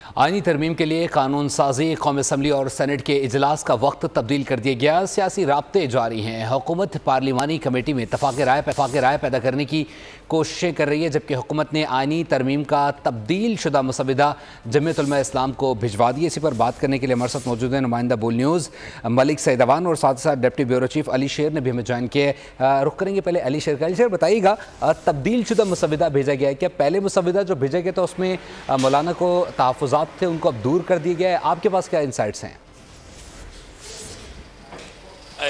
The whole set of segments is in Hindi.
आईनी तरमीम के लिए कानून साजी, कौमी असम्बली और सेनेट के इजलास का वक्त तब्दील कर दिया गया। सियासी राब्ते जारी हैं। हुकूमत पार्लिमानी कमेटी में इत्तफाक़ राय पैदा करने की कोशिशें कर रही है, जबकि हुकूमत ने आईनी तरमीम का तब्दील शुदा मसविदा जमीयत उलमा इस्लाम को भिजवा दिया। इसी पर बात करने के लिए हमारे साथ मौजूद है नुमाइंदा बोल न्यूज़ मलिक सईदवान और साथ साथ डिप्टी ब्यूरो चीफ अली शेर ने भी हमें ज्वाइन किया। रुख करेंगे पहले अली शेर का। अली शेर बताइएगा, तब्दील शुदा मसविदा भेजा गया है, क्या पहले मसविदा जो भेजा गया था उसमें मौलाना को तहफ़्फ़ुज़ात थे उनको अब दूर कर दिया गया है? आपके पास क्या इंसाइट्स हैं?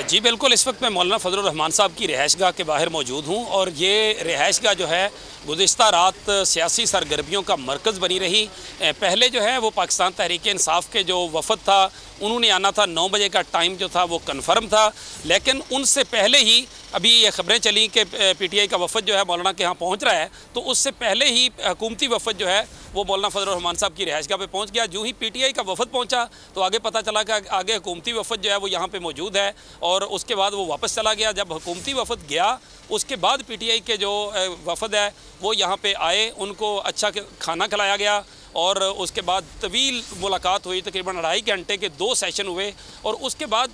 जी बिल्कुल, इस वक्त मैं मौलाना फजलुर रहमान साहब की रिहाइशगाह के बाहर मौजूद हूँ और ये रिहाइशगाह जो है गुज़िश्ता रात सियासी सरगर्मियों का मरकज़ बनी रही। पहले जो है वो पाकिस्तान तहरीक इंसाफ के जो वफ़द था उन्होंने आना था, 9 बजे का टाइम जो था वो कन्फर्म था, लेकिन उनसे पहले ही अभी ये ख़बरें चली कि PTI का वफ़द जो है मौलाना के यहाँ पहुँच रहा है, तो उससे पहले ही हुकूमती वफ़द जो है वो मौलाना फजलुर रहमान साहब की रिहाइशगाह पे पहुँच गया। जो ही PTI का वफ़द पहुँचा तो आगे पता चला कि आगे हुकूमती वफ़द जो है वो यहाँ पे मौजूद है और उसके बाद वो वापस चला गया। जब हुकूमती वफ़द गया उसके बाद PTI के जो वफ़द है वो यहाँ पे आए, उनको अच्छा खाना खिलाया गया और उसके बाद तवील मुलाकात हुई, तकरीबन 2.5 घंटे के 2 सेशन हुए और उसके बाद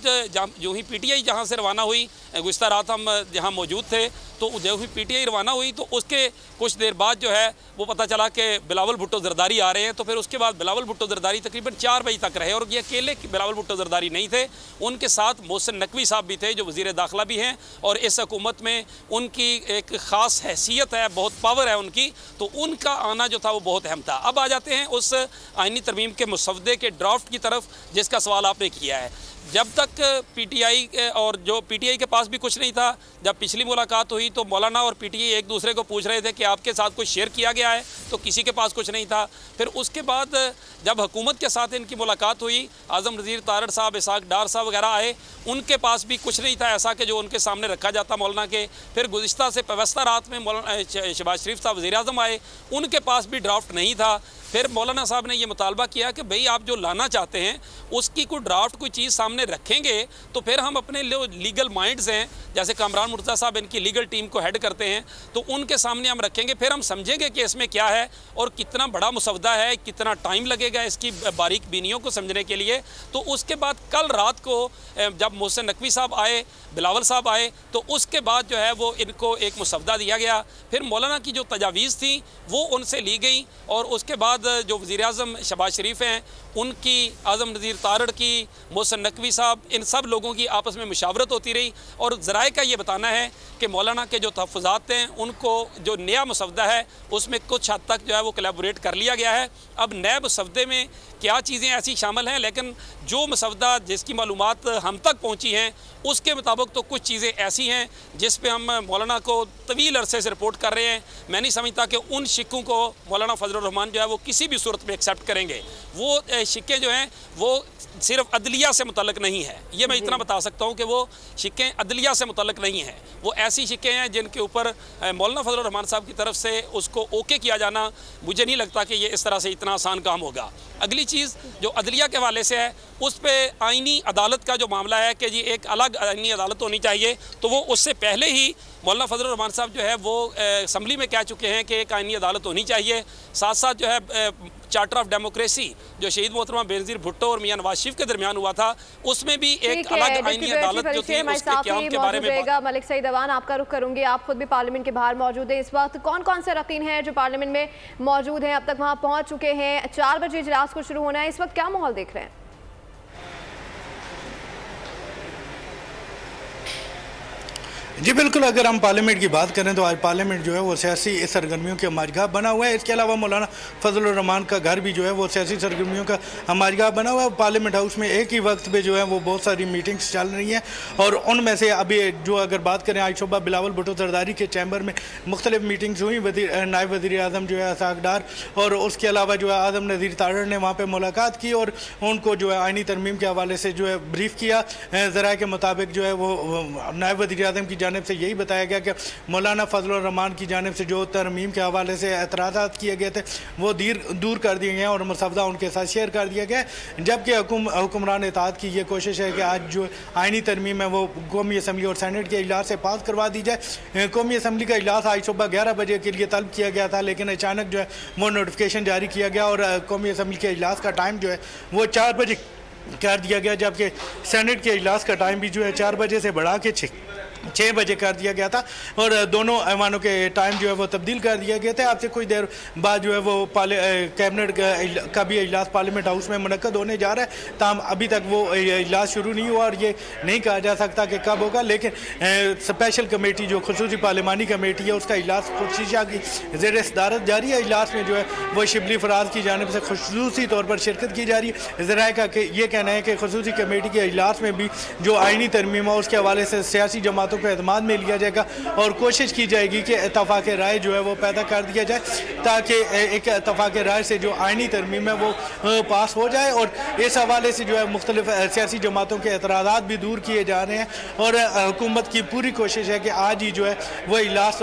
जो ही PTI जहाँ से रवाना हुई, गुज़िश्ता रात हम जहाँ मौजूद थे, तो जो ही PTI रवाना हुई तो उसके कुछ देर बाद जो है वो पता चला कि बिलावल भुट्टो ज़रदारी आ रहे हैं। तो फिर उसके बाद बिलावल भुट्टो ज़रदारी तकरीबन 4 बजे तक रहे और ये अकेले बिलावल भुट्टो ज़रदारी नहीं थे, उनके साथ मोहसिन नकवी साहब भी थे जो वज़ीर दाखिला भी हैं और इस हुकूमत में उनकी एक ख़ास हैसियत है, बहुत पावर है उनकी, तो उनका आना जो था वो बहुत अहम था। अब आ जाते हैं उस आईनी तरमीम के मुसवदे के ड्राफ्ट की तरफ जिसका सवाल आपने किया है। जब तक PTI और जो PTI के पास भी कुछ नहीं था, जब पिछली मुलाकात हुई तो मौलाना और PTI एक दूसरे को पूछ रहे थे कि आपके साथ कुछ शेयर किया गया है, तो किसी के पास कुछ नहीं था। फिर उसके बाद जब हुकूमत के साथ इनकी मुलाकात हुई, आज़म नज़ीर तारड़ साहब, इसाक डार साहब वगैरह आए, उनके पास भी कुछ नहीं था ऐसा कि जो उनके सामने रखा जाता मौलाना के। फिर गुज़िश्ता से व्यवस्था रात में मौलाना शहबाज शरीफ साहब वज़ीर आज़म आए, उनके पास भी ड्राफ्ट नहीं था। फिर मौलाना साहब ने ये मुतालबा किया कि भाई आप जो लाना चाहते हैं उसकी कोई ड्राफ्ट कोई चीज़ सामने रखेंगे तो फिर हम अपने लीगल माइंड्स हैं, जैसे कामरान मुर्तज़ा साहब इनकी लीगल टीम को हेड करते हैं, तो उनके सामने हम रखेंगे, फिर हम समझेंगे कि इसमें क्या है और कितना बड़ा मुसवदा है, कितना टाइम लगेगा इसकी बारीक बीनियों को समझने के लिए। तो उसके बाद कल रात को जब मोहसिन नकवी साहब आए, बिलावल साहब आए, तो उसके बाद जो है वो इनको एक मुसवदा दिया गया। फिर मौलाना की जो तजावीज़ थी वो उनसे ली गई और उसके बाद जो वज़ीर आज़म शहबाज शरीफ हैं उनकी, आज़म नज़ीर तारड़ की, मोहसिन नकवी साहब, इन सब लोगों की आपस में मुशावरत होती रही और ज़राए का ये बताना है कि मौलाना के जो तहफ़्फ़ुज़ात हैं उनको जो नया मुसवदा है उसमें कुछ हद तक जो है वो कोलैबोरेट कर लिया गया है। अब नए मुसवदे में क्या चीज़ें ऐसी शामिल हैं, लेकिन जो मुसवदा जिसकी मालूमात हम तक पहुँची हैं उसके मुताबिक तो कुछ चीज़ें ऐसी हैं जिस पे हम मौलाना को तवील अरसे से रिपोर्ट कर रहे हैं। मैं नहीं समझता कि उन शिक्कों को मौलाना फजलुर रहमान जो है वो किसी भी सूरत में एक्सेप्ट करेंगे। वो शिक्के जो हैं वो सिर्फ अदलिया से मुतल्लिक नहीं है, ये मैं इतना बता सकता हूँ कि वो शिक्के अदलिया से मुतल्लिक नहीं हैं। वो ऐसी शिक्के हैं जिनके ऊपर मौलाना फजलुर रहमान साहब की तरफ से उसको ओके किया जाना, मुझे नहीं लगता कि ये इस तरह से इतना आसान काम होगा। अगली चीज़ जो अदलिया के हवाले से है उस पर आईनी अदालत का जो मामला है कि जी एक अलग आईनी अदालत होनी चाहिए, तो वो उससे पहले ही मौलाना फजलुर रहमान साहब जो है वो असम्बली में कह चुके हैं कि एक आईनी अदालत होनी चाहिए। साथ साथ जो है चार्टर ऑफ डेमोक्रेसी जो शहीद मोहतरमा बेनज़ीर भुट्टो और मियां नवाज शरीफ के दरमियान हुआ था, उसमें भी एक अलग आईनी अदालत जो थी उसके क़याम के बारे में। मलिक सईदवान, आपका रुख करूंगी, आप खुद भी पार्लियामेंट के बाहर मौजूद हैं इस वक्त, कौन कौन से अरकान हैं जो पार्लियामेंट में मौजूद हैं, अब तक वहाँ पहुँच चुके हैं? 4 बजे इजलास को शुरू होना है, इस वक्त क्या माहौल देख रहे हैं? जी बिल्कुल, अगर हम पार्लियामेंट की बात करें तो आज पार्लियामेंट जो है वो सियासी सरगर्मियों के हमारगाह बना हुआ है। इसके अलावा मौलाना फजलुर रहमान का घर भी जो है वो सियासी सरगर्मियों का हमारगाह बना हुआ है। पार्लियामेंट हाउस में एक ही वक्त पे जो है वो बहुत सारी मीटिंग्स चल रही हैं और उनमें से अभी जो अगर बात करें आज सुबह बिलावल भुट्टो ज़रदारी के चैम्बर में मुख्तलिफ मीटिंग्स हुई। नायब वज़ीर आज़म जो है इसाक डार और उसके अलावा जो है आज़म नज़ीर तारड़ ने वहाँ पर मुलाकात की और उनको जो है आईनी तरमीम के हवाले से जो है ब्रीफ किया। ज़राए के मुताबिक जो है वो नायब वज़ीर आज़म की जानिब से यही बताया गया कि मौलाना फजलुर रहमान की जानिब से जो तरमीम के हवाले से एतराज़ात किए गए थे वो दूर कर दिए गए और मसवदा उनके साथ शेयर कर दिया गया, जबकि हुक्मरान इत्तेहाद की ये कोशिश है कि आज जो आइनी तरमीम है वो कौमी असम्बली और सेनेट के इजलास से पास करवा दी जाए। कौमी असम्बली का इजलास आज सुबह 11 बजे के लिए तलब किया गया था, लेकिन अचानक जो है वो नोटिफिकेशन जारी किया गया और कौमी असम्बली के इजलास का टाइम जो है वो 4 बजे कर दिया गया, जबकि सेनेट के इजलास का टाइम भी जो है 4 बजे से बढ़ा के 6 बजे कर दिया गया था और दोनों ऐवानों के टाइम जो है वो तब्दील कर दिया गया था। आपसे कुछ देर बाद जो है वो कैबिनेट का भी इजलास पार्लियामेंट हाउस में मुनक्कद होने जा रहा है, ताहम अभी तक वो इजलास शुरू नहीं हुआ और ये नहीं कहा जा सकता कि कब होगा, लेकिन स्पेशल कमेटी जो खुसूसी पार्लिमानी कमेटी है उसका इजलास खुशीशा की ज़ेर सदारत जारी है। इजलास में जो है वो शिबली फराज की जानिब से खुसूसी तौर पर शिरकत की जा रही है। ज़राए का ये कहना है कि खुसूसी कमेटी के इजलास में भी जो आइनी तरमीम है उसके हवाले से सियासी जमातों को एतमाद में लिया जाएगा और कोशिश की जाएगी कि इत्तफाक राय जो है वो पैदा कर दिया जाए, ताकि एक इत्तफाक राय से जो आइनी तरमीम है वो पास हो जाए। और इस हवाले से जो है मुख्तलिफ सियासी जमातों के एतराज़ात भी दूर किए जा रहे हैं और हुकूमत की पूरी कोशिश है कि आज ही जो है वो इजलास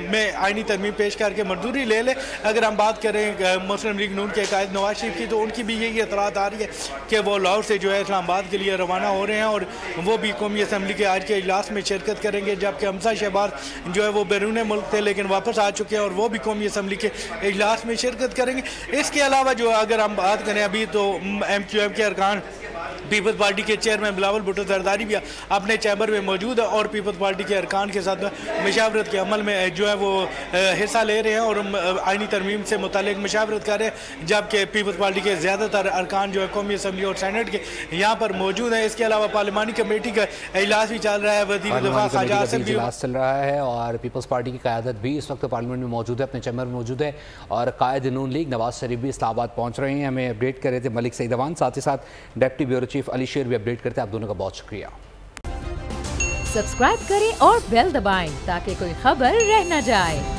में आइनी तरमीम पेश करके मंजूरी ले ले। अगर हम बात करें मुस्लिम लीग नून के कायद नवाज शरीफ की, तो उनकी भी यही एतराज़ आ रही है कि वो लाहौर से जो है इस्लामाबाद के लिए रवाना हो रहे हैं और वो भी कौमी असम्बली के आज के इजलास में शिरकत करेंगे, जबकि हमजा शहबाज जो है वो बैरून मुल्क थे लेकिन वापस आ चुके हैं और वो भी कौमी असम्बली के इजलास में शिरकत करेंगे। इसके अलावा जो अगर हम बात करें अभी तो MQM के अरकान पीपल्स पार्टी के चेयरमैन बिलावल भुट्टो जरदारी भी अपने चैम्बर में मौजूद है और पीपल्स पार्टी के अरकान के साथ मशावरत के अमल में जो है वो हिस्सा ले रहे हैं और आइनी तरमीम से मुतालिक मशावरत कर रहे हैं, जबकि पीपल्स पार्टी के ज़्यादातर अरकान जो है कौमी असम्बली और सेनेट के यहाँ पर मौजूद हैं। इसके अलावा पार्लिमानी कमेटी का इजलास भी चल रहा है, वज़ीर दफ़ा ख़ाजा आसिफ भी इजलास चल रहा है और पीपल्स पार्टी की क़यादत भी इस वक्त पार्लियामेंट में मौजूद है, अपने चैम्बर में मौजूद है और कायद नून लीग नवाज शरीफ भी इस्लामाबाद पहुँच रहे हैं। हमें अपडेट कर रहे थे मलिक सईद अवान, साथ ही साथ डिप्टी ब्यूरो चीफ अली शेर भी अपडेट करते हैं। आप दोनों का बहुत शुक्रिया। सब्सक्राइब करें और बेल दबाएं ताकि कोई खबर रह न जाए।